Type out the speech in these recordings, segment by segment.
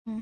हम्म।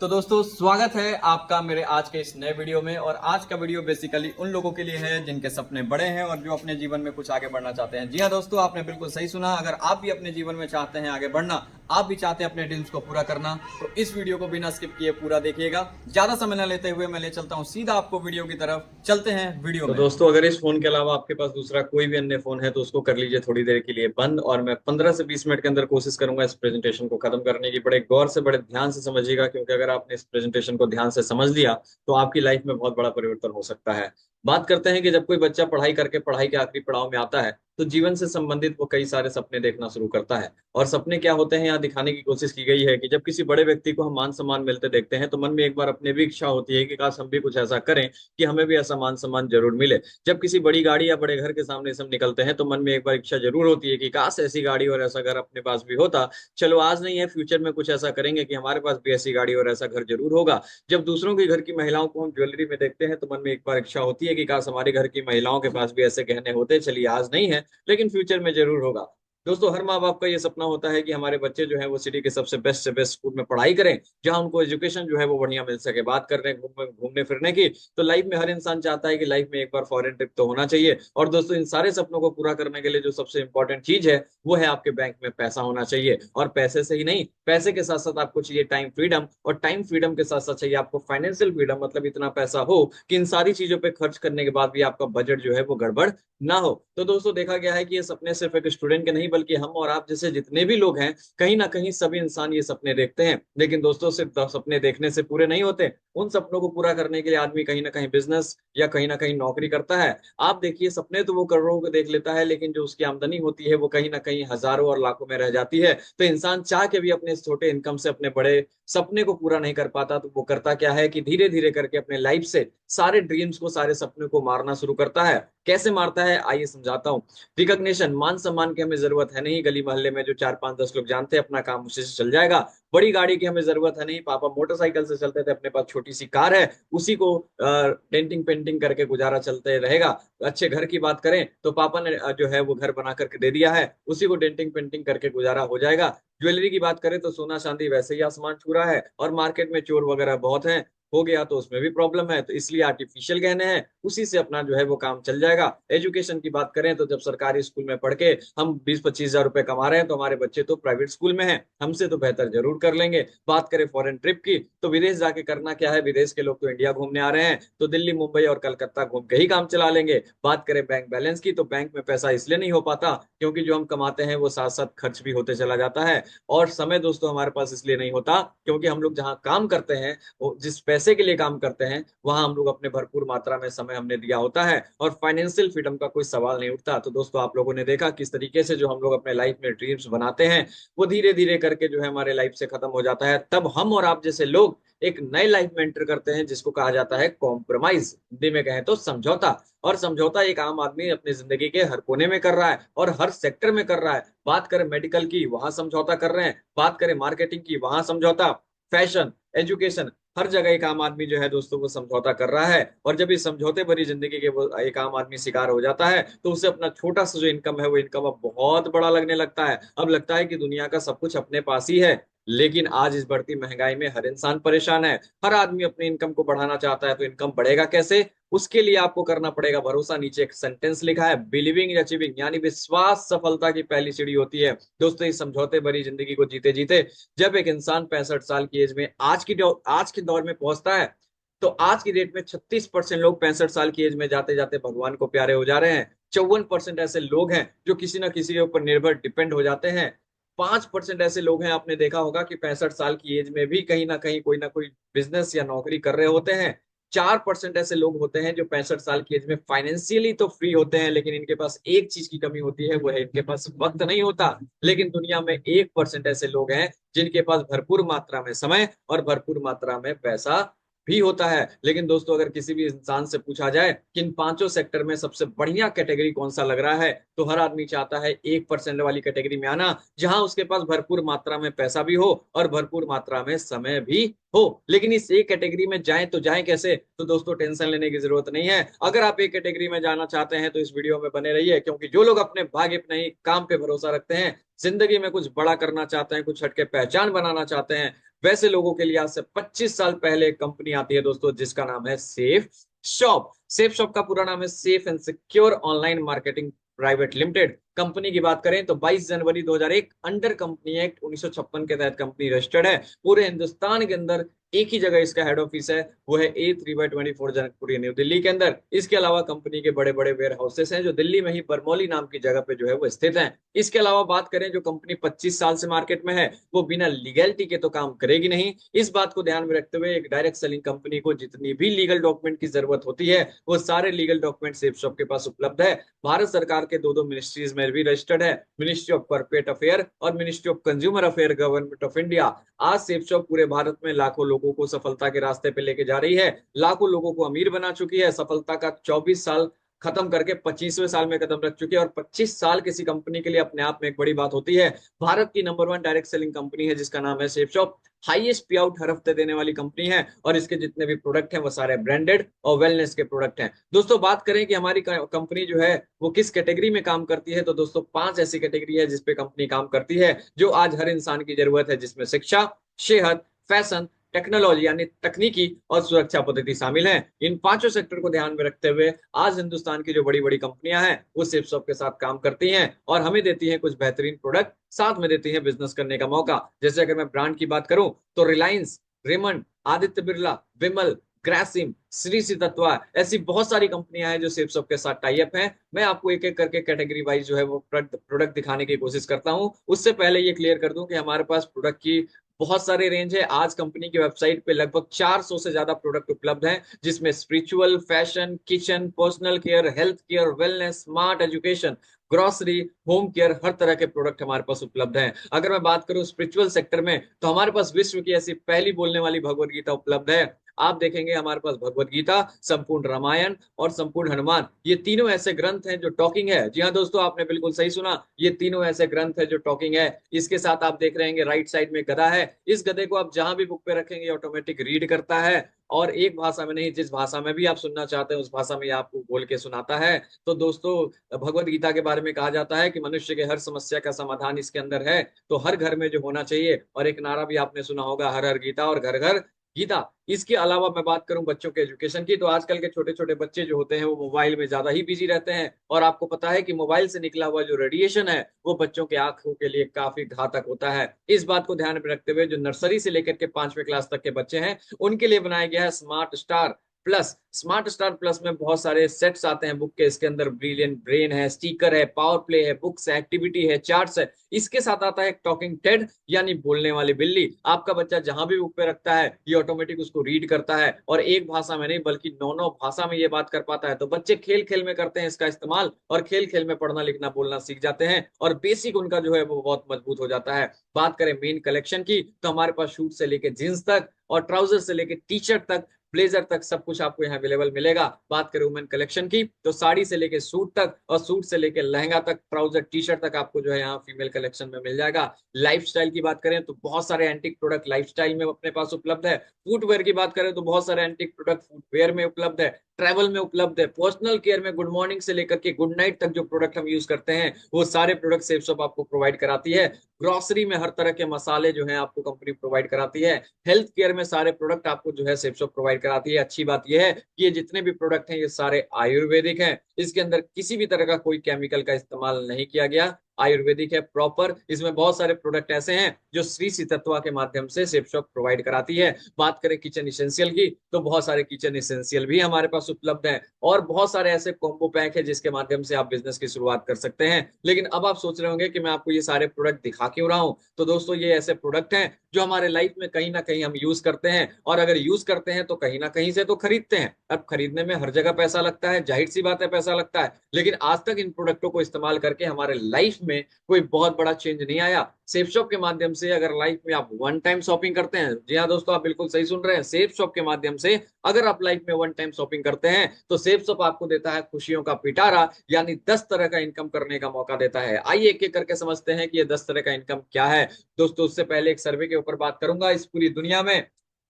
तो दोस्तों स्वागत है आपका मेरे आज के इस नए वीडियो में। और आज का वीडियो बेसिकली उन लोगों के लिए है जिनके सपने बड़े हैं और जो अपने जीवन में कुछ आगे बढ़ना चाहते हैं। जी हाँ दोस्तों, आपने बिल्कुल सही सुना। अगर आप भी अपने जीवन में चाहते हैं आगे बढ़ना, आप भी चाहते हैं अपने ड्रीम्स को पूरा करना, तो इस वीडियो को बिना स्किप किए पूरा देखिएगा। ज्यादा समय न लेते हुए मैं ले चलता हूँ सीधा आपको वीडियो की तरफ। चलते हैं वीडियो तो में। दोस्तों, अगर इस फोन के अलावा आपके पास दूसरा कोई भी अन्य फोन है तो उसको कर लीजिए थोड़ी देर के लिए बंद, और मैं 15 से 20 मिनट के अंदर कोशिश करूंगा इस प्रेजेंटेशन को खत्म करने की। बड़े गौर से बड़े ध्यान से समझिएगा, क्योंकि अगर आपने इस प्रेजेंटेशन को ध्यान से समझ लिया तो आपकी लाइफ में बहुत बड़ा परिवर्तन हो सकता है। बात करते हैं कि जब कोई बच्चा पढ़ाई करके पढ़ाई के आखिरी पड़ाव में आता है तो जीवन से संबंधित वो कई सारे सपने देखना शुरू करता है। और सपने क्या होते हैं, यहाँ दिखाने की कोशिश की गई है कि जब किसी बड़े व्यक्ति को हम मान सम्मान मिलते देखते हैं तो मन में एक बार अपनी भी इच्छा होती है कि काश हम भी कुछ ऐसा करें कि हमें भी ऐसा मान सम्मान जरूर मिले। जब किसी बड़ी गाड़ी या बड़े घर के सामने से हम निकलते हैं तो मन में एक बार इच्छा जरूर होती है कि काश ऐसी गाड़ी और ऐसा घर अपने पास भी होता। चलो आज नहीं है, फ्यूचर में कुछ ऐसा करेंगे कि हमारे पास भी ऐसी गाड़ी और ऐसा घर जरूर होगा। जब दूसरों के घर की महिलाओं को हम ज्वेलरी में देखते हैं तो मन में एक बार इच्छा होती है कि काश हमारे घर की महिलाओं के पास भी ऐसे गहने होते। चलिए आज नहीं है, लेकिन फ्यूचर में जरूर होगा। दोस्तों, हर माँ बाप का ये सपना होता है कि हमारे बच्चे जो है वो सिटी के सबसे बेस्ट से बेस्ट स्कूल में पढ़ाई करें, जहां उनको एजुकेशन जो है वो बढ़िया मिल सके। बात कर रहे हैं घूमने फिरने की, तो लाइफ में हर इंसान चाहता है कि लाइफ में एक बार फॉरेन ट्रिप तो होना चाहिए। और दोस्तों, इन सारे सपनों को पूरा करने के लिए जो सबसे इंपॉर्टेंट चीज है वो है आपके बैंक में पैसा होना चाहिए। और पैसे से ही नहीं, पैसे के साथ साथ आपको चाहिए टाइम फ्रीडम, और टाइम फ्रीडम के साथ साथ चाहिए आपको फाइनेंशियल फ्रीडम। मतलब इतना पैसा हो कि इन सारी चीजों पे खर्च करने के बाद भी आपका बजट जो है वो गड़बड़ ना हो। तो दोस्तों, देखा गया है कि ये सपने सिर्फ एक स्टूडेंट के नहीं बल्कि हम और आप जैसे जितने भी लोग हैं, कहीं ना कहीं सभी इंसान ये सपने देखते हैं। लेकिन दोस्तों, सिर्फ सपने देखने से पूरे नहीं होते। उन सपनों को पूरा करने के लिए आदमी कहीं ना कहीं बिजनेस या कहीं ना कहीं नौकरी करता है। आप देखिए, सपने तो वो करोड़ों को देख लेता है, लेकिन जो उसकी आमदनी होती है वो कहीं ना कहीं हजारों और लाखों में रह जाती है। तो इंसान चाह के भी अपने छोटे इनकम से अपने बड़े सपने को पूरा नहीं कर पाता। तो वो करता क्या है कि धीरे धीरे करके अपने लाइफ से सारे ड्रीम्स को, सारे सपने को मारना शुरू करता है। कैसे मारता है आइए समझाता हूँ। रिकॉग्निशन, मान सम्मान की हमें जरूरत है नहीं, गली मोहल्ले में जो 4 5 10 लोग जानते हैं अपना काम उसी से चल जाएगा। बड़ी गाड़ी की हमें जरूरत है नहीं, पापा मोटरसाइकिल से चलते थे, अपने पास छोटी सी कार है, उसी को डेंटिंग पेंटिंग करके गुजारा चलते रहेगा। अच्छे घर की बात करें तो पापा ने जो है वो घर बना करके दे दिया है, उसी को डेंटिंग पेंटिंग करके गुजारा हो जाएगा। ज्वेलरी की बात करें तो सोना चांदी वैसे ही आसमान छू रहा है, और मार्केट में चोर वगैरह बहुत हैं। हो गया तो उसमें भी प्रॉब्लम है, तो इसलिए आर्टिफिशियल गहने हैं, उसी से अपना जो है वो काम चल जाएगा। एजुकेशन की बात करें तो जब सरकारी स्कूल में पढ़ के हम 20 25 हजार रुपए कमा रहे हैं तो हमारे बच्चे तो प्राइवेट स्कूल में हैं, हमसे तो बेहतर जरूर कर लेंगे। बात करें फॉरेन ट्रिप की, तो विदेश जाके करना क्या है, विदेश के लोग तो इंडिया घूमने आ रहे हैं, तो दिल्ली मुंबई और कलकत्ता घूम के ही काम चला लेंगे। बात करें बैंक बैलेंस की, तो बैंक में पैसा इसलिए नहीं हो पाता क्योंकि जो हम कमाते हैं वो साथ साथ खर्च भी होते चला जाता है। और समय दोस्तों हमारे पास इसलिए नहीं होता क्योंकि हम लोग जहाँ काम करते हैं, जिस पैसे के लिए काम करते हैं, वहां हम लोग अपने भरपूर मात्रा में समय हमने दिया होता है, और फाइनेंशियल फ्रीडम का कोई सवाल नहीं उठता। तो दोस्तों, आप लोगों ने देखा किस तरीके से जो हम लोग अपने लाइफ में ड्रीम्स बनाते हैं वो धीरे धीरे करके जो है हमारे लाइफ से खत्म हो जाता है। तब हम और आप जैसे लोग एक नए लाइफ में एंटर करते हैं जिसको कहा जाता है कॉम्प्रोमाइज, हिंदी में कहें तो समझौता। और समझौता एक आम आदमी अपनी जिंदगी के हर कोने में कर रहा है और हर सेक्टर में कर रहा है। बात करें मेडिकल की, वहां समझौता कर रहे हैं। बात करें मार्केटिंग की, वहां समझौता। फैशन, एजुकेशन, हर जगह एक आम आदमी जो है दोस्तों वो समझौता कर रहा है। और जब इस समझौते भरी जिंदगी के वो एक आम आदमी शिकार हो जाता है तो उसे अपना छोटा सा जो इनकम है वो इनकम अब बहुत बड़ा लगने लगता है। अब लगता है कि दुनिया का सब कुछ अपने पास ही है। लेकिन आज इस बढ़ती महंगाई में हर इंसान परेशान है, हर आदमी अपनी इनकम को बढ़ाना चाहता है। तो इनकम बढ़ेगा कैसे, उसके लिए आपको करना पड़ेगा भरोसा। नीचे एक सेंटेंस लिखा है, बिलीविंग अचीविंग, यानी विश्वास सफलता की पहली सीढ़ी होती है। दोस्तों, इस समझौते भरी जिंदगी को जीते जीते जब एक इंसान 65 साल की एज में आज के दौर में पहुंचता है, तो आज की डेट में 36% लोग 65 साल की एज में जाते जाते भगवान को प्यारे हो जा रहे हैं। 54% ऐसे लोग हैं जो किसी ना किसी के ऊपर निर्भर डिपेंड हो जाते हैं। 5% ऐसे लोग हैं, आपने देखा होगा कि 65 साल की एज में भी कहीं ना कोई बिजनेस या नौकरी कर रहे होते हैं। 4% ऐसे लोग होते हैं जो 65 साल की एज में फाइनेंशियली तो फ्री होते हैं, लेकिन इनके पास एक चीज की कमी होती है, वो है इनके पास वक्त नहीं होता। लेकिन दुनिया में 1% ऐसे लोग हैं जिनके पास भरपूर मात्रा में समय और भरपूर मात्रा में पैसा भी होता है। लेकिन दोस्तों, अगर किसी भी इंसान से पूछा जाए कि इन पांचों सेक्टर में सबसे बढ़िया कैटेगरी कौन सा लग रहा है, तो हर आदमी चाहता है 1% वाली कैटेगरी में आना, जहां उसके पास भरपूर मात्रा में पैसा भी हो और भरपूर मात्रा में समय भी हो। लेकिन इस एक कैटेगरी में जाएं तो जाएं कैसे, तो दोस्तों टेंशन लेने की जरूरत नहीं है। अगर आप एक कैटेगरी में जाना चाहते हैं तो इस वीडियो में बने रहिए, क्योंकि जो लोग अपने भाग्य पे नहीं काम पे भरोसा रखते हैं, जिंदगी में कुछ बड़ा करना चाहते हैं, कुछ हटके पहचान बनाना चाहते हैं, वैसे लोगों के लिए आज से 25 साल पहले एक कंपनी आती है दोस्तों, जिसका नाम है सेफ शॉप। सेफ शॉप का पूरा नाम है safe and secure online marketing private limited. Company की बात करें तो 22 जनवरी 2001 अंडर कंपनी एक्ट 1956 के तहत कंपनी रजिस्टर्ड है। पूरे हिंदुस्तान के अंदर एक ही जगह इसका हेड ऑफिस है, वो है A3/24 जनकपुरी, न्यू दिल्ली के अंदर। इसके अलावा कंपनी के बड़े बड़े वेयर हाउसेस हैं जो दिल्ली में ही बरमौली नाम की जगह पे जो है वो स्थित हैं। इसके अलावा बात करें, जो कंपनी 25 साल से मार्केट में है वो बिना लीगैलिटी के तो काम करेगी नहीं। इस बात को ध्यान में रखते हुए एक डायरेक्ट सेलिंग कंपनी को जितनी भी लीगल डॉक्यूमेंट की जरूरत होती है वो सारे लीगल डॉक्यूमेंट सेफ शॉप के पास उपलब्ध है। भारत सरकार के दो मिनिस्ट्रीज में भी रजिस्टर्ड है, मिनिस्ट्री ऑफ कॉर्पोरेट अफेयर और ministry of consumer affair, government of India. आज सेफ शॉप पूरे भारत में लाखों लोगों को सफलता के रास्ते पे लेके जा रही है, लाखों लोगों को अमीर बना चुकी है। सफलता का 24 साल खत्म करके 25वें साल में कदम रख चुकी है, और 25 साल किसी कंपनी के लिए अपने आप में एक बड़ी बात होती है। भारत की नंबर 1 डायरेक्ट सेलिंग कंपनी है जिसका नाम है सेफ शॉप। हाईएस्ट पे आउट हर हफ्ते देने वाली कंपनी है, और इसके जितने भी प्रोडक्ट हैं वो सारे ब्रांडेड और वेलनेस के प्रोडक्ट हैं। दोस्तों बात करें कि हमारी कंपनी जो है वो किस कैटेगरी में काम करती है, तो दोस्तों 5 ऐसी कैटेगरी है जिसपे कंपनी काम करती है जो आज हर इंसान की जरूरत है, जिसमें शिक्षा, सेहत, फैशन, टेक्नोलॉजी यानी तकनीकी और सुरक्षा पद्धति शामिल है। इन पांचों सेक्टर को ध्यान में रखते हुए आज हिंदुस्तान की जो बड़ी बड़ी कंपनियां हैं वो सेफ शॉप के साथ काम करती हैं, और हमें देती हैं कुछ बेहतरीन प्रोडक्ट, साथ में देती हैं बिजनेस करने का मौका। जैसे अगर मैं ब्रांड की बात करूं तो रिलायंस, रेमंड, आदित्य बिरला, विमल, ग्रासिम, श्री तत्वा, ऐसी बहुत सारी कंपनियां हैं जो सेफ शॉप के साथ टाई अप हैं। मैं आपको एक एक करके कैटेगरी वाइज जो है वो प्रोडक्ट दिखाने की कोशिश करता हूं। उससे पहले ये क्लियर कर दूं कि हमारे पास प्रोडक्ट की बहुत सारे रेंज है। आज कंपनी की वेबसाइट पे लगभग 400 से ज्यादा प्रोडक्ट उपलब्ध हैं, जिसमें spiritual, fashion, kitchen, personal care, health care, wellness, smart education, grocery, home care, हर तरह के प्रोडक्ट हमारे पास उपलब्ध हैं। अगर मैं बात करूं स्पिरिचुअल सेक्टर में तो हमारे पास विश्व की ऐसी पहली बोलने वाली भगवत गीता उपलब्ध है। आप देखेंगे हमारे पास भगवत गीता, संपूर्ण रामायण और संपूर्ण हनुमान, ये तीनों ऐसे ग्रंथ हैं जो टॉकिंग है। जी हाँ दोस्तों, आपने बिल्कुल सही सुना, ये तीनों ऐसे ग्रंथ हैं जो टॉकिंग है। इसके साथ आप देख रहे हैं राइट साइड में गधा है। इस गधे को आप जहां भी बुक पे रखेंगे ऑटोमेटिक रीड करता है, और एक भाषा में नहीं, जिस भाषा में भी आप सुनना चाहते हैं उस भाषा में आपको बोल के सुनाता है। तो दोस्तों भगवत गीता के बारे में कहा जाता है कि मनुष्य के हर समस्या का समाधान इसके अंदर है। तो हर घर में जो होना चाहिए, और एक नारा भी आपने सुना होगा, हर हर गीता और घर घर गीता। इसके अलावा मैं बात करूं बच्चों के एजुकेशन की, तो आजकल के छोटे छोटे बच्चे जो होते हैं वो मोबाइल में ज्यादा ही बिजी रहते हैं, और आपको पता है कि मोबाइल से निकला हुआ जो रेडिएशन है वो बच्चों के आंखों के लिए काफी घातक होता है। इस बात को ध्यान में रखते हुए जो नर्सरी से लेकर के 5वीं क्लास तक के बच्चे हैं उनके लिए बनाया गया है smart star plus. Smart star plus में बहुत सारे सेट्स आते हैं बुक के। इसके अंदर ब्रिलियंट ब्रेन है, स्टिकर है, पावर प्ले है, बुक्स है, एक्टिविटी है, चार्ट्स है। इसके साथ आता है टॉकिंग टेड यानी बोलने वाली बिल्ली। आपका बच्चा जहां भी बुक पे रखता है ये ऑटोमेटिक उसको रीड करता है, और एक भाषा में नहीं बल्कि 9 भाषा में ये बात कर पाता है। तो बच्चे खेल खेल में करते हैं इसका इस्तेमाल, और खेल खेल में पढ़ना लिखना बोलना सीख जाते हैं, और बेसिक उनका जो है वो बहुत मजबूत हो जाता है। बात करें मेन कलेक्शन की तो हमारे पास शूट से लेके जींस तक, और ट्राउजर से लेके टी शर्ट तक, ब्लेजर तक सब कुछ आपको यहाँ अवेलेबल मिलेगा। बात करें वुमेन कलेक्शन की तो साड़ी से लेके सूट तक, और सूट से लेके लहंगा तक, ट्राउजर टी शर्ट तक आपको जो है यहाँ फीमेल कलेक्शन में मिल जाएगा। लाइफस्टाइल की बात करें तो बहुत सारे एंटिक प्रोडक्ट लाइफस्टाइल में अपने पास उपलब्ध है। फुटवेयर की बात करें तो बहुत सारे एंटिक प्रोडक्ट फुटवेयर में उपलब्ध है, ट्रैवल में उपलब्ध है, पर्सनल केयर में गुड मॉर्निंग से लेकर के गुड नाइट तक जो प्रोडक्ट हम यूज करते हैं वो सारे प्रोडक्ट सेफ शॉप आपको प्रोवाइड कराती है। ग्रोसरी में हर तरह के मसाले जो है आपको कंपनी प्रोवाइड कराती है। हेल्थ केयर में सारे प्रोडक्ट आपको जो है सेफ शॉप प्रोवाइड कराती है। अच्छी बात यह है कि ये जितने भी प्रोडक्ट हैं ये सारे आयुर्वेदिक हैं। इसके अंदर किसी भी तरह का कोई केमिकल का इस्तेमाल नहीं किया गया, आयुर्वेदिक है प्रॉपर। इसमें बहुत सारे प्रोडक्ट ऐसे हैं जो श्री तत्वा के माध्यम से सेफ शॉप प्रोवाइड कराती है। बात करें किचन इसेंशियल की तो बहुत सारे किचन इसेंशियल भी हमारे पास उपलब्ध हैं, और बहुत सारे ऐसे कॉम्बो पैक है जिसके माध्यम से आप बिजनेस की शुरुआत कर सकते हैं। लेकिन अब आप सोच रहे होंगे कि मैं आपको ये सारे प्रोडक्ट दिखा क्यों रहा हूं, तो दोस्तों ये ऐसे प्रोडक्ट हैं जो हमारे लाइफ में कहीं ना कहीं हम यूज करते हैं, और अगर यूज करते हैं तो कहीं ना कहीं से तो खरीदते हैं। अब खरीदने में हर जगह पैसा लगता है, जाहिर सी बात है पैसा लगता है, लेकिन आज तक इन प्रोडक्टों को इस्तेमाल करके हमारे लाइफ में कोई बहुत बड़ा चेंज नहीं आया। सेफ शॉप के माध्यम से अगर लाइफ में आप वन टाइम शॉपिंग करते हैं, जी हाँ दोस्तों आप बिल्कुल सही सुन रहे हैं, सेफ शॉप के माध्यम से अगर आप लाइफ में वन टाइम शॉपिंग करते हैं तो सेफ शॉप आपको देता है खुशियों का पिटारा, यानी 10 तरह का इनकम करने का मौका देता है। आइए एक एक करके समझते हैं कि ये 10 तरह का इनकम क्या है। दोस्तों उससे पहले एक सर्वे के ऊपर बात करूंगा। इस पूरी दुनिया में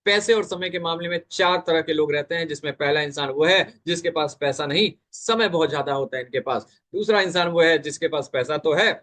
पैसे और समय के मामले में 4 तरह के लोग रहते हैं, जिसमें पहला इंसान वो है जिसके पास पैसा नहीं, समय बहुत ज्यादा होता है इनके पास। दूसरा इंसान वो है जिसके पास पैसा तो है,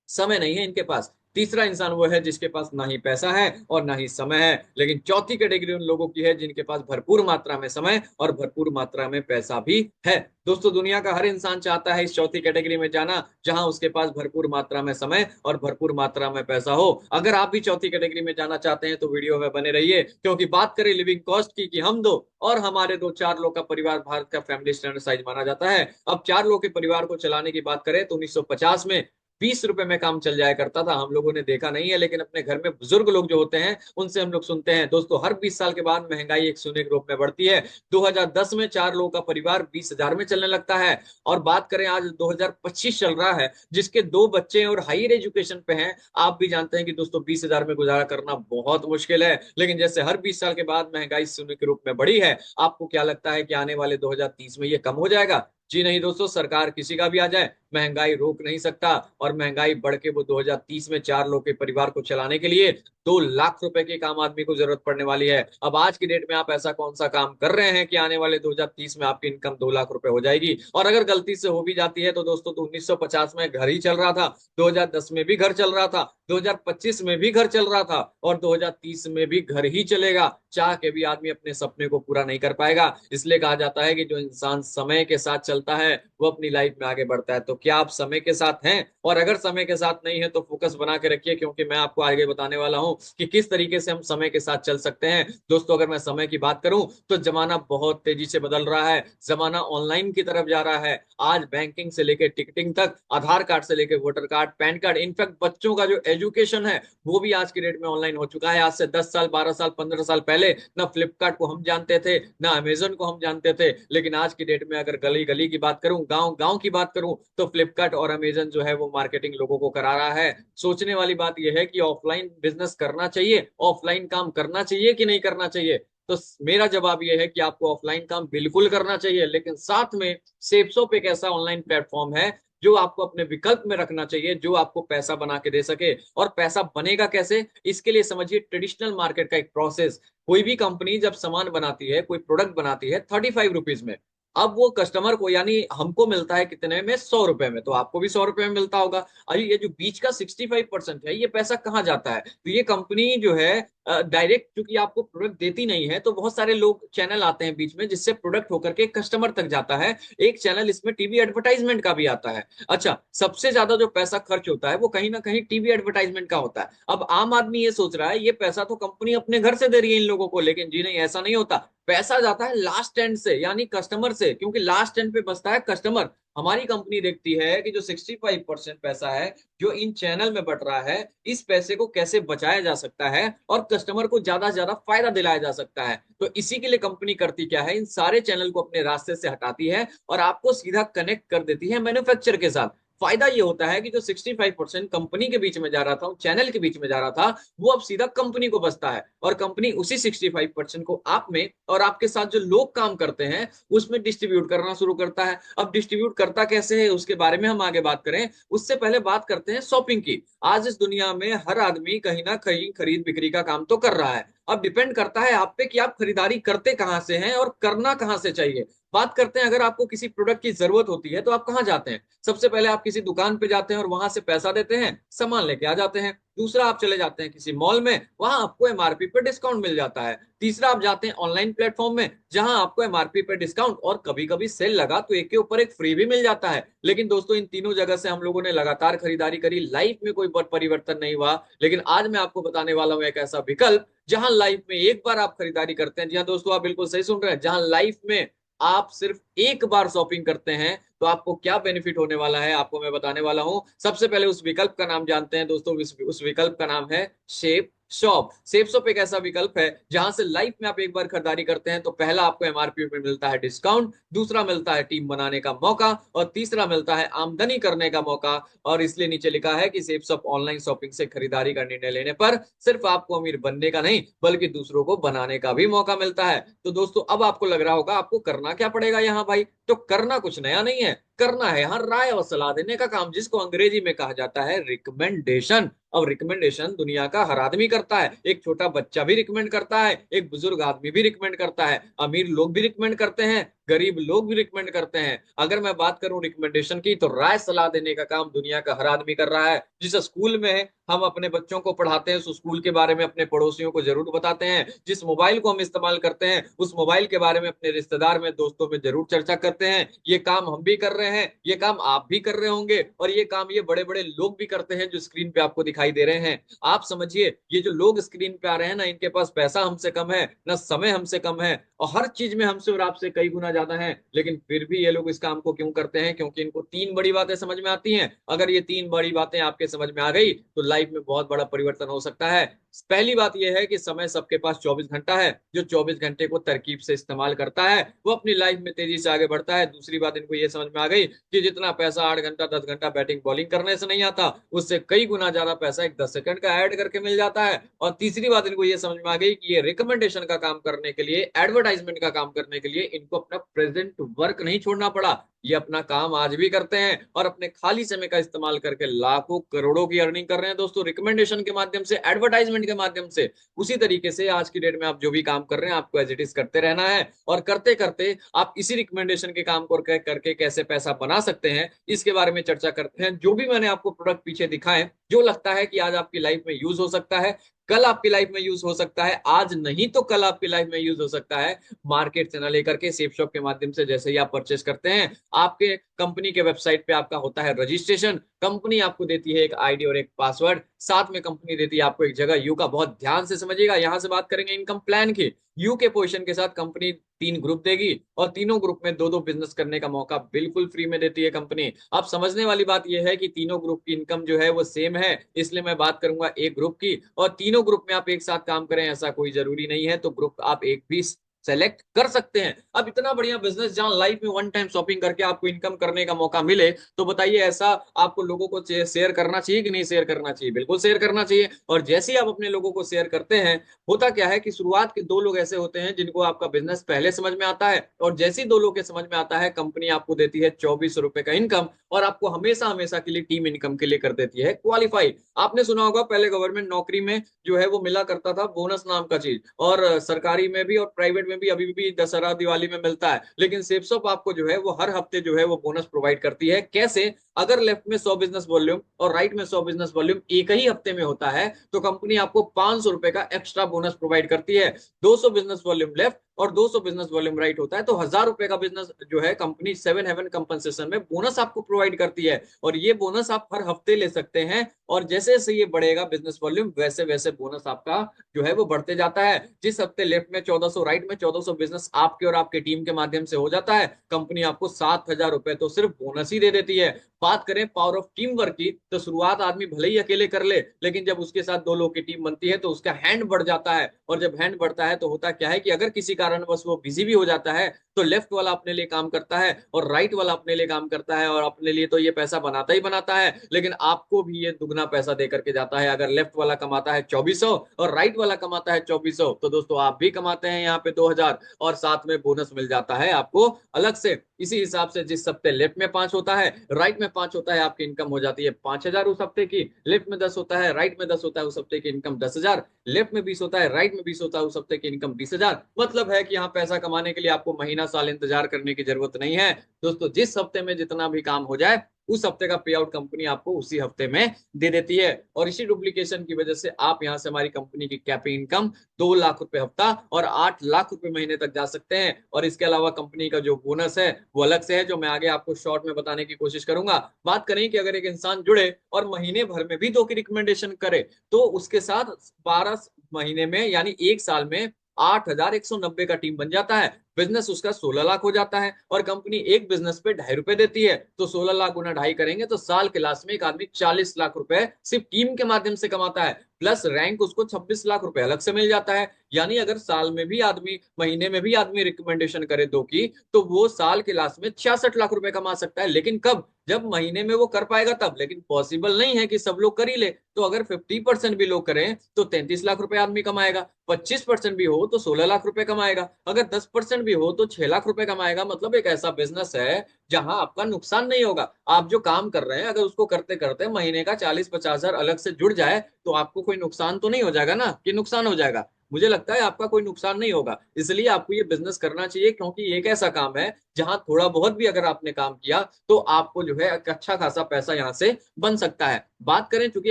समय नहीं है इनके पास। तीसरा इंसान वो है जिसके पास ना ही पैसा है और ना ही समय है। लेकिन चौथी कैटेगरी उन लोगों की है जिनके पास भरपूर मात्रा में समय और भरपूर मात्रा में पैसा भी है। दोस्तों, दुनिया का हर इंसान चाहता है इस चौथी कैटेगरी में जाना, जहां उसके पास भरपूर मात्रा में समय और भरपूर मात्रा में पैसा हो। अगर आप भी चौथी कैटेगरी में जाना चाहते हैं तो वीडियो में बने रहिए, क्योंकि बात करें लिविंग कॉस्ट की कि हम दो और हमारे दो, 4 लोग का परिवार भारत का फैमिली स्टैंडर्ड साइज माना जाता है। अब 4 लोग के परिवार को चलाने की बात करें तो 1950 में 20 रुपए में काम चल जाया करता था। हम लोगों ने देखा नहीं है, लेकिन अपने घर में बुजुर्ग लोग जो होते हैं उनसे हम लोग सुनते हैं। दोस्तों, हर 20 साल के बाद महंगाई एक शून्य के रूप में बढ़ती है। 2010 में 4 लोगों का परिवार 20,000 में चलने लगता है। और बात करें आज 2025 चल रहा है, जिसके 2 बच्चे हैं और हायर एजुकेशन पे हैं, आप भी जानते हैं कि दोस्तों 20,000 में गुजारा करना बहुत मुश्किल है। लेकिन जैसे हर 20 साल के बाद महंगाई शून्य के रूप में बढ़ी है, आपको क्या लगता है कि आने वाले 2030 में ये कम हो जाएगा? जी नहीं दोस्तों, सरकार किसी का भी आ जाए, महंगाई रोक नहीं सकता। और महंगाई बढ़ के वो 2030 में 4 लोग के परिवार को चलाने के लिए 2 लाख रुपए के एक आम आदमी को जरूरत पड़ने वाली है। अब आज की डेट में आप ऐसा कौन सा काम कर रहे हैं कि आने वाले 2030 में आपकी इनकम 2 लाख रुपए हो जाएगी? और अगर गलती से हो भी जाती है तो दोस्तों, तो 1950 में घर ही चल रहा था, 2010 में भी घर चल रहा था, 2025 में भी घर चल रहा था और 2030 में भी घर ही चलेगा। चाह के भी आदमी अपने सपने को पूरा नहीं कर पाएगा। इसलिए कहा जाता है कि जो इंसान समय के साथ चलता है वो अपनी लाइफ में आगे बढ़ता है। तो क्या आप समय के साथ हैं? और अगर समय के साथ नहीं है तो फोकस बना के रखिए, क्योंकि मैं आपको आगे बताने वाला हूं कि किस तरीके से हम समय के साथ चल सकते हैं। दोस्तों, अगर मैं समय की बात करूं तो जमाना बहुत तेजी से बदल रहा है। जमाना ऑनलाइन की तरफ जा रहा है। आज बैंकिंग से लेकर टिकटिंग तक, आधार कार्ड से लेकर voter card, pan card, in fact बच्चों का जो एजुकेशन है वो भी आज की डेट में ऑनलाइन हो चुका है। आज से 10 साल, 12 साल, 15 साल पहले ना फ्लिपकार्ट को हम जानते थे, ना अमेजन को हम जानते थे। लेकिन आज की डेट में अगर गली गली की बात करूं, गांव गांव की बात करूं, तो फ्लिपकार्ट और अमेजन जो है वो मार्केटिंग लोगों को करा रहा है। सोचने वाली बात यह है कि ऑफलाइन बिजनेस करना चाहिए, ऑफलाइन काम करना चाहिए कि नहीं करना चाहिए? तो मेरा जवाब यह है कि आपको ऑफलाइन काम बिल्कुल करना चाहिए, लेकिन साथ में सेप्सोप एक ऐसा ऑनलाइन प्लेटफॉर्म है जो आपको अपने विकल्प में रखना चाहिए, जो आपको पैसा बना के दे सके। और पैसा बनेगा कैसे, इसके लिए समझिए ट्रेडिशनल मार्केट का एक प्रोसेस। कोई भी कंपनी जब सामान बनाती है, कोई प्रोडक्ट बनाती है 35 रुपीज में, अब वो कस्टमर को यानी हमको मिलता है कितने में? 100 रुपए में। तो आपको भी 100 रुपए में मिलता होगा। अरे ये जो बीच का 65% है, ये पैसा कहाँ जाता है? तो ये कंपनी जो है डायरेक्ट, क्योंकि आपको प्रोडक्ट देती नहीं है, तो बहुत सारे लोग चैनल आते हैं बीच में, जिससे प्रोडक्ट होकर के कस्टमर तक जाता है। एक चैनल इसमें टीवी एडवर्टाइजमेंट का भी आता है। अच्छा, सबसे ज्यादा जो पैसा खर्च होता है वो कहीं ना कहीं टीवी एडवर्टाइजमेंट का होता है। अब आम आदमी ये सोच रहा है ये पैसा तो कंपनी अपने घर से दे रही है इन लोगों को, लेकिन जी नहीं, ऐसा नहीं होता। पैसा जाता है लास्ट एंड से, यानी कस्टमर से, क्योंकि लास्ट एंड पे बचता है कस्टमर। हमारी कंपनी देखती है कि जो 65% पैसा है जो इन चैनल में बट रहा है, इस पैसे को कैसे बचाया जा सकता है और कस्टमर को ज्यादा से ज्यादा फायदा दिलाया जा सकता है। तो इसी के लिए कंपनी करती क्या है, इन सारे चैनल को अपने रास्ते से हटाती है और आपको सीधा कनेक्ट कर देती है मैन्युफैक्चर के साथ। फायदा ये होता है कि जो 65% कंपनी के बीच में जा रहा था, चैनल के बीच में जा रहा था, वो अब सीधा कंपनी को बचता है। और कंपनी उसी 65% को आप में और आपके साथ जो लोग काम करते हैं उसमें डिस्ट्रीब्यूट करना शुरू करता है। अब डिस्ट्रीब्यूट करता कैसे है उसके बारे में हम आगे बात करें, उससे पहले बात करते हैं शॉपिंग की। आज इस दुनिया में हर आदमी कहीं ना कहीं खरीद बिक्री का काम तो कर रहा है। अब डिपेंड करता है आप पे कि आप खरीदारी करते कहां से हैं और करना कहां से चाहिए। बात करते हैं, अगर आपको किसी प्रोडक्ट की जरूरत होती है तो आप कहां जाते हैं? सबसे पहले आप किसी दुकान पे जाते हैं और वहां से पैसा देते हैं, सामान लेके आ जाते हैं। दूसरा, आप चले जाते हैं किसी मॉल में, वहां आपको एमआरपी पे डिस्काउंट मिल जाता है। तीसरा, आप जाते हैं ऑनलाइन प्लेटफॉर्म में, जहां आपको एमआरपी पे डिस्काउंट और कभी कभी सेल लगा तो एक के ऊपर एक फ्री भी मिल जाता है। लेकिन दोस्तों, इन तीनों जगह से हम लोगों ने लगातार खरीदारी करी, लाइफ में कोई परिवर्तन नहीं हुआ। लेकिन आज मैं आपको बताने वाला हूं एक ऐसा विकल्प जहां लाइफ में एक बार आप खरीदारी करते हैं। जी हाँ दोस्तों, आप बिल्कुल सही सुन रहे हैं, जहां लाइफ में आप सिर्फ एक बार शॉपिंग करते हैं तो आपको क्या बेनिफिट होने वाला है, आपको मैं बताने वाला हूं। सबसे पहले उस विकल्प का नाम जानते हैं दोस्तों। उस विकल्प का नाम है शेप शॉप। सेफ शॉप एक ऐसा विकल्प है जहां से लाइफ में आप एक बार खरीदारी करते हैं तो पहला आपको एमआरपी पे मिलता है डिस्काउंट, दूसरा मिलता है टीम बनाने का मौका और तीसरा मिलता है आमदनी करने का मौका। और इसलिए नीचे लिखा है कि सेफ शॉप ऑनलाइन शॉपिंग से खरीदारी का निर्णय लेने पर सिर्फ आपको अमीर बनने का नहीं बल्कि दूसरों को बनाने का भी मौका मिलता है। तो दोस्तों, अब आपको लग रहा होगा आपको करना क्या पड़ेगा यहाँ भाई? तो करना कुछ नया नहीं है। करना है, यहाँ राय और सलाह देने का काम, जिसको अंग्रेजी में कहा जाता है रिकमेंडेशन। अब रिकमेंडेशन दुनिया का हर आदमी करता है, एक छोटा बच्चा भी रिकमेंड करता है, एक बुजुर्ग आदमी भी रिकमेंड करता है, अमीर लोग भी रिकमेंड करते हैं, गरीब लोग भी रिकमेंड करते हैं। अगर मैं बात करूं रिकमेंडेशन की, तो राय सलाह देने का काम दुनिया का हर आदमी कर रहा है। जिस स्कूल में हम अपने बच्चों को पढ़ाते हैं, उस स्कूल के बारे में अपने पड़ोसियों को जरूर बताते हैं। जिस मोबाइल को हम इस्तेमाल करते हैं, उस मोबाइल के बारे में अपने रिश्तेदार में, दोस्तों में जरूर चर्चा करते हैं। ये काम हम भी कर रहे हैं, ये काम आप भी कर रहे होंगे, और ये काम ये बड़े बड़े लोग भी करते हैं जो स्क्रीन पे आपको दिखाई दे रहे हैं। आप समझिए, ये जो लोग स्क्रीन पे आ रहे हैं ना, इनके पास पैसा हमसे कम है, ना समय हमसे कम है, और हर चीज में हमसे और आपसे कई गुना ज्यादा है, लेकिन फिर भी ये लोग इस काम को क्यों करते हैं? क्योंकि इनको तीन बड़ी बातें समझ में आती हैं। अगर ये तीन बड़ी बातें आपके समझ में आ गई, तो लाइफ में बहुत बड़ा परिवर्तन हो सकता है। पहली बात यह है कि समय सबके पास 24 घंटा है। जो 24 घंटे को तरकीब से इस्तेमाल करता है, वो अपनी लाइफ में तेजी से आगे बढ़ता है। दूसरी बात इनको ये समझ में आ गई कि जितना पैसा 8 घंटा 10 घंटा बैटिंग बॉलिंग करने से नहीं आता, उससे कई गुना ज्यादा पैसा एक 10 सेकंड का ऐड करके मिल जाता है। और तीसरी बात इनको ये समझ में आ गई कि ये रिकमेंडेशन का काम करने के लिए, एडवर्टाइजमेंट का काम करने के लिए इनको अपना प्रेजेंट वर्क नहीं छोड़ना पड़ा। ये अपना काम आज भी करते हैं और अपने खाली समय का इस्तेमाल करके लाखों करोड़ों की अर्निंग कर रहे हैं दोस्तों, रिकमेंडेशन के माध्यम से, एडवर्टाइजमेंट के माध्यम से। उसी तरीके से आज की डेट में आप जो भी काम कर रहे हैं, आपको एज इट इज करते रहना है, और करते करते आप इसी रिकमेंडेशन के काम को करके कैसे पैसा बना सकते हैं, इसके बारे में चर्चा करते हैं। जो भी मैंने आपको प्रोडक्ट पीछे दिखाए, जो लगता है कि आज आपकी लाइफ में यूज हो सकता है, कल आपकी लाइफ में यूज हो सकता है, आज नहीं तो कल आपकी लाइफ में यूज हो सकता है, मार्केट से न लेकर के सेफ शॉप के माध्यम से जैसे ही आप परचेस करते हैं, आपके कंपनी के वेबसाइट पे आपका होता है रजिस्ट्रेशन। कंपनी आपको देती है एक आईडी और एक पासवर्ड, साथ में कंपनी देती है आपको एक जगह। यू का बहुत ध्यान से समझिएगा, यहां से बात करेंगे इनकम प्लान की। यू के पोजीशन के साथ कंपनी तीन ग्रुप देगी, और तीनों ग्रुप में दो दो बिजनेस करने का मौका बिल्कुल फ्री में देती है कंपनी। अब समझने वाली बात यह है कि तीनों ग्रुप की इनकम जो है वो सेम है, इसलिए मैं बात करूंगा एक ग्रुप की। और तीनों ग्रुप में आप एक साथ काम करें ऐसा कोई जरूरी नहीं है, तो ग्रुप आप एक भी सेलेक्ट कर सकते हैं। अब इतना बढ़िया बिजनेस जहां लाइफ में वन टाइम शॉपिंग करके आपको इनकम करने का मौका मिले, तो बताइए ऐसा आपको लोगों को शेयर करना चाहिए कि नहीं शेयर करना चाहिए? बिल्कुल शेयर करना चाहिए। और जैसे ही आप अपने लोगों को शेयर करते हैं, होता क्या है कि शुरुआत के दो लोग ऐसे होते हैं जिनको आपका बिजनेस पहले समझ में आता है, और जैसे ही दो लोग के समझ में आता है, कंपनी आपको देती है 2400 रुपए का इनकम, और आपको हमेशा हमेशा के लिए टीम इनकम के लिए कर देती है क्वालिफाई। आपने सुना होगा पहले गवर्नमेंट नौकरी में जो है वो मिला करता था बोनस नाम का चीज, और सरकारी में भी और प्राइवेट में भी अभी भी दशहरा दिवाली में मिलता है। लेकिन सेफसॉप आपको जो है वो हर हफ्ते जो है वो बोनस प्रोवाइड करती है। कैसे? अगर लेफ्ट में 100 बिजनेस वॉल्यूम और राइट में 100 बिजनेस वॉल्यूम एक ही हफ्ते में होता है, तो कंपनी आपको 500 रुपए का एक्स्ट्रा बोनस प्रोवाइड करती है। 200 बिजनेस वॉल्यूम लेफ्ट और 200 बिजनेस वॉल्यूम राइट होता है, तो 1000 रुपए का बिजनेस जो है कंपनी 7 हेवन कंपनसेशन में बोनस आपको प्रोवाइड करती है। और ये बोनस आप हर हफ्ते ले सकते हैं, और जैसे जैसे ये बढ़ेगा बिजनेस वॉल्यूम, वैसे वैसे बोनस आपका जो है वो बढ़ते जाता है। जिस हफ्ते लेफ्ट में 1400, राइट में 1400 बिजनेस आपके और आपके टीम के माध्यम से हो जाता है, कंपनी आपको 7000 रुपए तो सिर्फ बोनस ही दे देती है। बात करें पावर ऑफ टीम वर्क की, तो शुरुआत आदमी भले ही अकेले कर ले, लेकिन जब उसके साथ दो लोग की टीम बनती है तो उसका हैंड बढ़ जाता है। और जब हैंड बढ़ता है तो होता क्या है कि अगर किसी कारणवश वो बिजी भी हो जाता है, तो लेफ्ट वाला अपने लिए काम करता है और राइट वाला अपने लिए काम करता है, और अपने लिए तो ये पैसा बनाता ही बनाता है, लेकिन आपको भी ये दुगना पैसा दे करके जाता है। अगर लेफ्ट वाला कमाता है 2400 और राइट वाला कमाता है 2400, तो दोस्तों आप भी कमाते हैं यहाँ पे 2000, और साथ में बोनस मिल जाता है आपको अलग से। इसी हिसाब से जिस हफ्ते लेफ्ट में 5 होता है, राइट में 5 होता है, आपकी इनकम हो जाती है 5000 उस हफ्ते की। लेफ्ट में 10 होता है, राइट में 10 होता है, उस हफ्ते की इनकम 10,000। लेफ्ट में 20 होता है, राइट में 20 होता है, उस हफ्ते की इनकम 20,000। मतलब है कि यहाँ पैसा कमाने के लिए आपको महीना साल इंतजार करने की जरूरत नहीं है दोस्तों। जिस हफ्ते में जितना भी काम हो जाए, उस हफ्ते का पे आउट कंपनी आपको उसी हफ्ते में दे देती है। और इसी डुप्लीकेशन की वजह से आप यहाँ से हमारी कंपनी की कैपिंग इनकम 2 लाख रुपए हफ्ता और 8 लाख रुपए महीने तक जा सकते हैं। और इसके अलावा कंपनी का जो बोनस है वो अलग से है, जो मैं आगे आपको शॉर्ट में बताने की कोशिश करूंगा। बात करें कि अगर एक इंसान जुड़े और महीने भर में भी 2 की रिकमेंडेशन करे, तो उसके साथ 12 महीने में यानी एक साल में 8190 का टीम बन जाता है। बिजनेस उसका 16 लाख हो जाता है, और कंपनी एक बिजनेस पे 2.5 रुपए देती है, तो 16 लाख गुना 2.5 करेंगे तो साल के लास्ट में एक आदमी 40 लाख रुपए सिर्फ टीम के माध्यम से कमाता है। प्लस रैंक उसको 26 लाख रुपए अलग से मिल जाता है। यानी अगर साल में भी आदमी, महीने में भी आदमी रिकमेंडेशन करे 2 की, तो वो साल के लास्ट में 66 लाख रुपए कमा सकता है। लेकिन कब? जब महीने में वो कर पाएगा तब, लेकिन पॉसिबल नहीं है कि सब लोग कर ही ले। तो अगर 50% भी लोग करें तो 33 लाख रुपए आदमी कमाएगा, 25% भी हो तो 16 लाख रुपए कमाएगा, अगर 10% भी हो तो 6 लाख रुपए कमाएगा। मतलब एक ऐसा बिजनेस है जहां आपका नुकसान नहीं होगा। आप जो काम कर रहे हैं अगर उसको करते करते महीने का 40-50 हजार अलग से जुड़ जाए तो आपको कोई नुकसान तो नहीं हो जाएगा ना, कि नुकसान हो जाएगा? मुझे लगता है आपका कोई नुकसान नहीं होगा। इसलिए आपको ये बिजनेस करना चाहिए, क्योंकि ये एक ऐसा काम है जहां थोड़ा बहुत भी अगर आपने काम किया तो आपको जो है एक अच्छा खासा पैसा यहाँ से बन सकता है। बात करें, चूंकि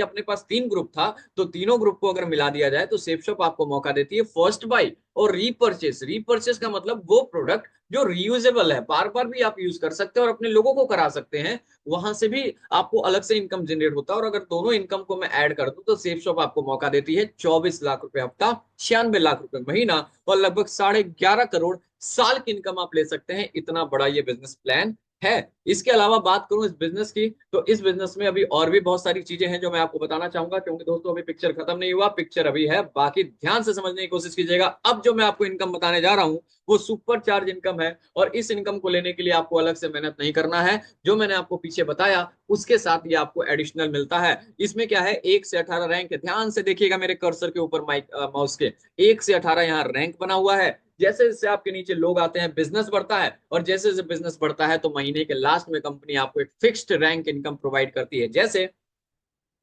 अपने पास 3 ग्रुप था, तो तीनों ग्रुप को अगर मिला दिया जाए तो सेफ शॉप आपको मौका देती है फर्स्ट बाई और रीपर्चेस। रीपर्चेस का मतलब वो प्रोडक्ट जो रीयूजेबल है, बार बार भी आप यूज कर सकते हैं और अपने लोगों को करा सकते हैं, वहां से भी आपको अलग से इनकम जनरेट होता है। और अगर दोनों इनकम को मैं ऐड कर दूं तो सेफ शॉप आपको मौका देती है 24 लाख रुपए हफ्ता, 96 लाख रुपए महीना और लगभग 11.5 करोड़ साल की इनकम आप ले सकते हैं। इतना बड़ा ये बिजनेस प्लान है। इसके अलावा बात करूं इस बिजनेस की, तो इस बिजनेस में अभी और भी बहुत सारी चीजें हैं जो मैं आपको बताना चाहूंगा, क्योंकि दोस्तों अभी पिक्चर खत्म नहीं हुआ, पिक्चर अभी है बाकी, ध्यान से समझने की कोशिश कीजिएगा। अब जो मैं आपको इनकम बताने जा रहा हूं वो सुपर चार्ज इनकम है, और इस इनकम को लेने के लिए आपको अलग से मेहनत नहीं करना है। जो मैंने आपको पीछे बताया उसके साथ ये आपको एडिशनल मिलता है। इसमें क्या है, 1 से 18 रैंक है। ध्यान से देखिएगा मेरे कर्सर के ऊपर, माइक माउस के 1 से 18 यहाँ रैंक बना हुआ है। जैसे जैसे आपके नीचे लोग आते हैं बिजनेस बढ़ता है, और जैसे जैसे बिजनेस बढ़ता है तो महीने के लास्ट में कंपनी आपको एक फिक्स्ड रैंक इनकम प्रोवाइड करती है। जैसे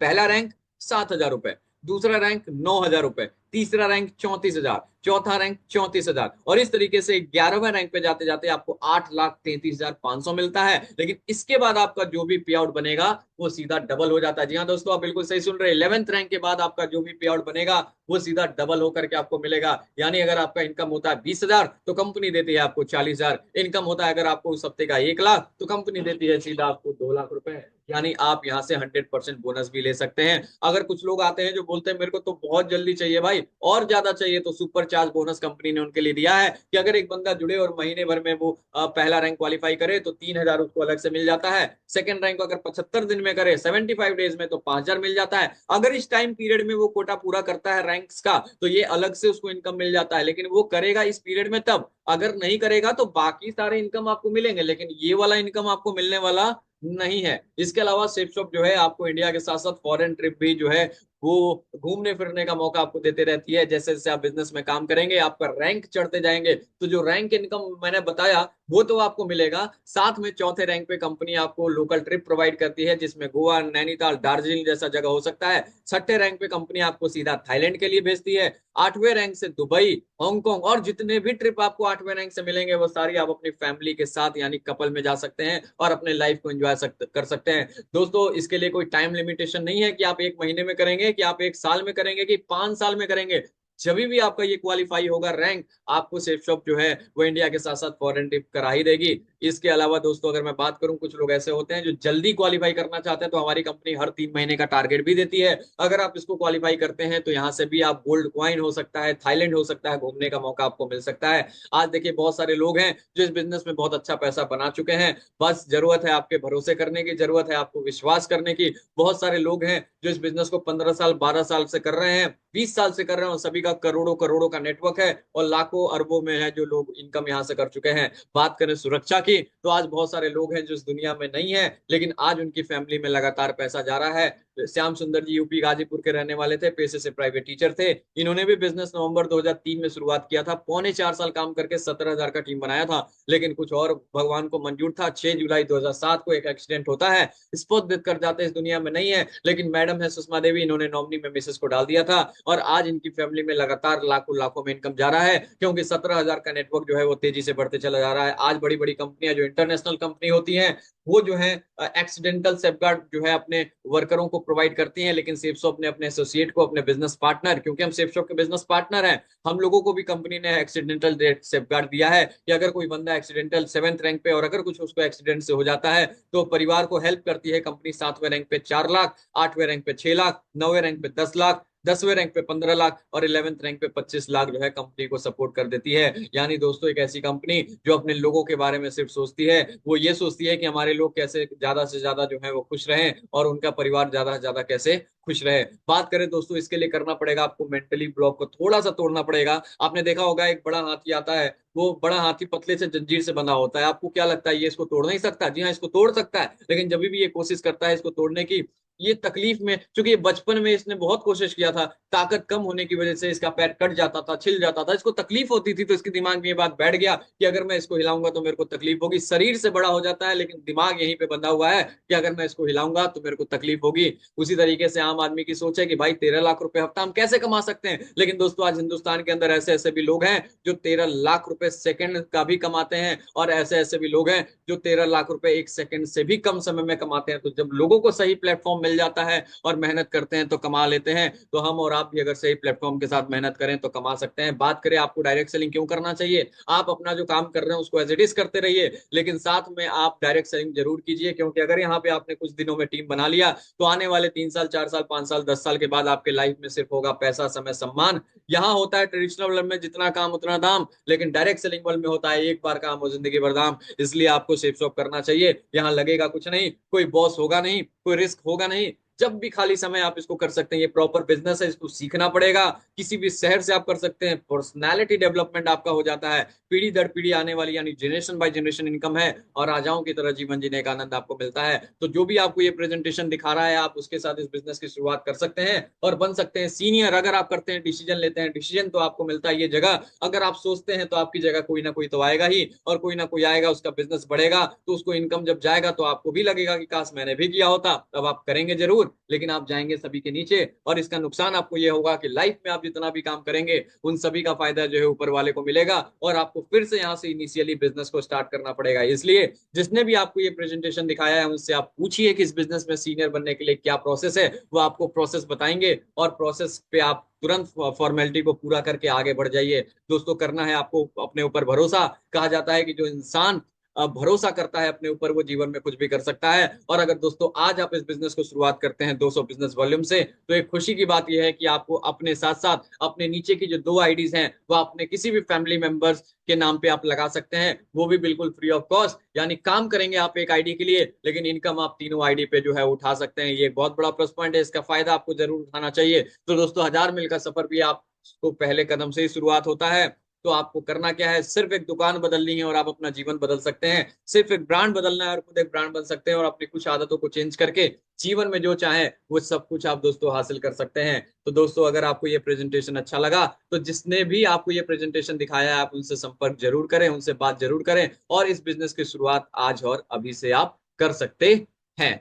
पहला रैंक 7 हजार रुपए, दूसरा रैंक 9 हजार रुपए, तीसरा रैंक 34 हजार, चौथा रैंक 34 हजार, और इस तरीके से 11वें रैंक पे जाते जाते आपको 8,33,500 मिलता है। लेकिन इसके बाद आपका जो भी पे आउट बनेगा वो सीधा डबल हो जाता है। जी हाँ दोस्तों, आप बिल्कुल सही सुन रहे हैं। 11th रैंक के बाद आपका जो भी पे आउट बनेगा वो सीधा डबल होकर के आपको मिलेगा। यानी अगर आपका इनकम होता है 20 हजार तो कंपनी देती है आपको 40 हजार। इनकम होता है अगर आपको उस हफ्ते का 1 लाख तो कंपनी देती है सीधा आपको 2 लाख रुपए। यानी आप यहाँ से 100% बोनस भी ले सकते हैं। अगर कुछ लोग आते हैं जो बोलते हैं मेरे को तो बहुत जल्दी चाहिए भाई और ज्यादा चाहिए, तो सुपर चार्ज बोनस कंपनी ने उनके लिए दिया है कि अगर एक बंदा जुड़े और महीने भर में वो पहला रैंक क्वालिफाई करे तो 3 हजार उसको अलग से मिल जाता है। सेकंड रैंक को अगर 75 दिन में करे, 75 डेज में, तो 5 हजार मिल जाता है। अगर इस टाइम पीरियड में वो कोटा पूरा करता है रैंक्स का तो ये अलग से उसको इनकम मिल जाता है, लेकिन वो करेगा इस पीरियड में तब। अगर नहीं करेगा तो बाकी सारे इनकम आपको मिलेंगे, लेकिन ये वाला इनकम आपको मिलने वाला नहीं है। इसके अलावा सेफ शॉप जो है आपको इंडिया के साथ साथ फॉरेन ट्रिप भी जो है वो घूमने फिरने का मौका आपको देते रहती है। जैसे जैसे आप बिजनेस में काम करेंगे आपका रैंक चढ़ते जाएंगे तो जो रैंक इनकम मैंने बताया वो तो आपको मिलेगा। साथ में चौथे रैंक पे कंपनी आपको लोकल ट्रिप प्रोवाइड करती है, जिसमें गोवा, नैनीताल, दार्जिलिंग जैसा जगह हो सकता है। छठे रैंक पे कंपनी आपको सीधा थाईलैंड के लिए भेजती है। 8वें रैंक से दुबई, हांगकांग, और जितने भी ट्रिप आपको 8वें रैंक से मिलेंगे वो सारी आप अपनी फैमिली के साथ यानी कपल में जा सकते हैं और अपने लाइफ को एंजॉय कर सकते हैं। दोस्तों इसके लिए कोई टाइम लिमिटेशन नहीं है कि आप 1 महीने में करेंगे, कि आप 1 साल में करेंगे, कि 5 साल में करेंगे। जब भी आपका ये क्वालिफाई होगा रैंक, आपको सेफ शॉप जो है वो इंडिया के साथ साथ फॉरेन ट्रिप करा ही देगी। इसके अलावा दोस्तों अगर मैं बात करूं, कुछ लोग ऐसे होते हैं जो जल्दी क्वालिफाई करना चाहते हैं, तो हमारी कंपनी हर 3 महीने का टारगेट भी देती है। अगर आप इसको क्वालिफाई करते हैं तो यहाँ से भी आप गोल्ड क्वाइन हो सकता है, थाईलैंड हो सकता है, घूमने का मौका आपको मिल सकता है। आज देखिए बहुत सारे लोग हैं जो इस बिजनेस में बहुत अच्छा पैसा बना चुके हैं। बस जरूरत है आपके भरोसे करने की, जरूरत है आपको विश्वास करने की। बहुत सारे लोग हैं जो इस बिजनेस को 15 साल 12 साल से कर रहे हैं, 20 साल से कर रहे हैं, और सभी का करोड़ों करोड़ों का नेटवर्क है और लाखों अरबों में है जो लोग इनकम यहाँ से कर चुके हैं। बात करें सुरक्षा की, तो आज बहुत सारे लोग हैं जो इस दुनिया में नहीं है लेकिन आज उनकी फैमिली में लगातार पैसा जा रहा है। श्याम सुंदर जी यूपी गाजीपुर के रहने वाले थे, पेशे से प्राइवेट टीचर थे। इन्होंने भी बिजनेस नवंबर 2003 में शुरुआत किया था, पौने 4 साल काम करके 17 हजार का टीम बनाया था। लेकिन कुछ और भगवान को मंजूर था, 6 जुलाई 2007 को एक एक्सीडेंट होता है, स्पोर्ट देख कर जाते इस दुनिया में नहीं है। लेकिन मैडम है सुषमा देवी, इन्होंने नॉमिनी में मिसेस को डाल दिया था और आज इनकी फैमिली में लगातार लाखों लाखों में इनकम जा रहा है, क्योंकि 17 हजार का नेटवर्क जो है वो तेजी से बढ़ते चला जा रहा है। आज बड़ी बड़ी कंपनियां जो इंटरनेशनल कंपनी होती हैं वो जो है एक्सीडेंटल सेफगार्ड जो है अपने वर्करों को प्रोवाइड करती हैं, लेकिन सेफ शॉप ने अपने एसोसिएट को, अपने बिजनेस पार्टनर, क्योंकि हम सेफ शॉप के बिजनेस पार्टनर हैं, हम लोगों को भी कंपनी ने एक्सीडेंटल सेफगार्ड दिया है कि अगर कोई बंदा एक्सीडेंटल 7th रैंक पे और अगर कुछ उसको एक्सीडेंट से हो जाता है तो परिवार को हेल्प करती है कंपनी। 7वें रैंक पे 4 लाख, 8वें रैंक पे 6 लाख, 9वें रैंक पे 10 लाख, 10वें रैंक पे 15 लाख और 11th रैंक पे 25 लाख जो है कंपनी को सपोर्ट कर देती है। यानी दोस्तों एक ऐसी कंपनी जो अपने लोगों के बारे में सिर्फ सोचती है, वो ये सोचती है कि हमारे लोग कैसे ज्यादा से ज्यादा जो है वो खुश रहें और उनका परिवार ज्यादा से ज्यादा कैसे खुश रहे। बात करें दोस्तों, इसके लिए करना पड़ेगा आपको मेंटली ब्लॉक को थोड़ा सा तोड़ना पड़ेगा। आपने देखा होगा एक बड़ा हाथी आता है, वो बड़ा हाथी पतले से जंजीर से बंधा होता है। आपको क्या लगता है ये इसको तोड़ नहीं सकता? जी हाँ, इसको तोड़ सकता है, लेकिन जब भी ये कोशिश करता है इसको तोड़ने की, ये तकलीफ में, क्योंकि ये बचपन में इसने बहुत कोशिश किया था, ताकत कम होने की वजह से इसका पैर कट जाता था, छिल जाता था, इसको तकलीफ होती थी, तो इसके दिमाग में ये बात बैठ गया कि अगर मैं इसको हिलाऊंगा तो मेरे को तकलीफ होगी। शरीर से बड़ा हो जाता है लेकिन दिमाग यहीं पे बंधा हुआ है कि अगर मैं इसको हिलाऊंगा तो मेरे को तकलीफ होगी। उसी तरीके से आम आदमी की सोच है कि भाई 13 लाख रुपए हफ्ता हम कैसे कमा सकते हैं, लेकिन दोस्तों आज हिंदुस्तान के अंदर ऐसे ऐसे भी लोग हैं जो 13 लाख रुपए सेकंड का भी कमाते हैं, और ऐसे ऐसे भी लोग हैं जो 13 लाख रुपए एक सेकंड से भी कम समय में कमाते हैं। तो जब लोगों को सही प्लेटफॉर्म मिल जाता है और मेहनत करते हैं तो कमा लेते हैं। तो हम और आप भी अगर सही प्लेटफॉर्म के साथ मेहनत करें तो कमा सकते हैं। बात करें आपको डायरेक्ट सेलिंग क्यों करना चाहिए, आप अपना जो काम कर रहे हैं उसको एज इट इज करते रहिए, लेकिन साथ में आप डायरेक्ट सेलिंग जरूर कीजिए, क्योंकि अगर यहाँ पे आपने कुछ दिनों में टीम बना लिया तो आने वाले 3 साल 4 साल 5 साल 10 साल के बाद आपके लाइफ में सिर्फ होगा पैसा, समय, सम्मान। यहाँ होता है ट्रेडिशनल वर्ल्ड में जितना काम उतना दाम, लेकिन डायरेक्ट सेलिंग वर्ल्ड में होता है एक बार काम हो जिंदगी भर दाम। इसलिए आपको सेफ शॉप करना चाहिए। यहाँ लगेगा कुछ नहीं, कोई बॉस होगा नहीं, कोई रिस्क होगा नहीं, जब भी खाली समय आप इसको कर सकते हैं। ये प्रॉपर बिजनेस है, इसको सीखना पड़ेगा। किसी भी शहर से आप कर सकते हैं। पर्सनालिटी डेवलपमेंट आपका हो जाता है। पीढ़ी दर पीढ़ी आने वाली यानी जनरेशन बाय जनरेशन इनकम है, और राजाओं की तरह जीवन जीने का आनंद आपको मिलता है। तो जो भी आपको ये प्रेजेंटेशन दिखा रहा है, आप उसके साथ इस बिजनेस की शुरुआत कर सकते हैं और बन सकते हैं सीनियर। अगर आप करते हैं, डिसीजन लेते हैं, डिसीजन तो आपको मिलता है ये जगह। अगर आप सोचते हैं तो आपकी जगह कोई ना कोई तो आएगा ही, और कोई ना कोई आएगा, उसका बिजनेस बढ़ेगा तो उसको इनकम जब जाएगा तो आपको भी लगेगा कि काश मैंने भी किया होता। तब आप करेंगे जरूर, लेकिन आप जाएंगे सभी के नीचे, और इसका नुकसान आपको ये होगा कि लाइफ में आप जितना भी काम करेंगे उन सभी का फायदा जो है ऊपर वाले को मिलेगा, और आपको फिर से यहाँ से इनिशियली बिजनेस को स्टार्ट करना पड़ेगा। इसलिए जिसने भी आपको ये प्रेजेंटेशन दिखाया है उनसे आप पूछिए कि इस बिजनेस में सीनियर बनने के लिए क्या प्रोसेस है, वो आपको प्रोसेस बताएंगे, और प्रोसेस पे आप तुरंत फॉर्मेलिटी को पूरा करके आगे बढ़ जाइए। दोस्तों करना है आपको अपने ऊपर भरोसा। कहा जाता है कि जो इंसान भरोसा करता है अपने ऊपर, वो जीवन में कुछ भी कर सकता है। और अगर दोस्तों आज आप इस बिजनेस को शुरुआत करते हैं 200 बिजनेस वॉल्यूम से, तो एक खुशी की बात यह है कि आपको अपने साथ साथ अपने नीचे की जो 2 आईडीज हैं वो अपने किसी भी फैमिली मेंबर्स के नाम पे आप लगा सकते हैं, वो भी बिल्कुल फ्री ऑफ कॉस्ट। यानी काम करेंगे आप एक आईडी के लिए, लेकिन इनकम आप तीनों आईडी पे जो है उठा सकते हैं। ये एक बहुत बड़ा प्लस पॉइंट है, इसका फायदा आपको जरूर उठाना चाहिए। तो दोस्तों 1000 मील का सफर भी आपको पहले कदम से ही शुरुआत होता है। तो आपको करना क्या है, सिर्फ एक दुकान बदलनी है और आप अपना जीवन बदल सकते हैं। सिर्फ एक ब्रांड बदलना है और खुद एक ब्रांड बन सकते हैं, और अपनी कुछ आदतों को चेंज करके जीवन में जो चाहे वो सब कुछ आप दोस्तों हासिल कर सकते हैं। तो दोस्तों अगर आपको ये प्रेजेंटेशन अच्छा लगा तो जिसने भी आपको ये प्रेजेंटेशन दिखाया है आप उनसे संपर्क जरूर करें, उनसे बात जरूर करें, और इस बिजनेस की शुरुआत आज और अभी से आप कर सकते हैं।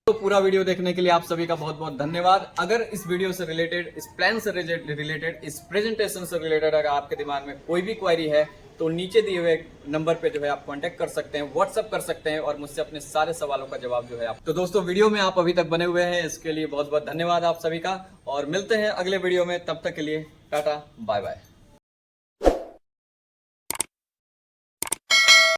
तो पूरा वीडियो देखने के लिए आप सभी का बहुत बहुत धन्यवाद। अगर इस वीडियो से रिलेटेड, इस प्लान से रिलेटेड, इस प्रेजेंटेशन से रिलेटेड अगर आपके दिमाग में कोई भी क्वेरी है तो नीचे दिए हुए नंबर पे जो है आप कांटेक्ट कर सकते हैं, व्हाट्सअप कर सकते हैं, और मुझसे अपने सारे सवालों का जवाब जो है आप। तो दोस्तों वीडियो में आप अभी तक बने हुए हैं, इसके लिए बहुत बहुत धन्यवाद आप सभी का, और मिलते हैं अगले वीडियो में। तब तक के लिए टाटा बाय बाय।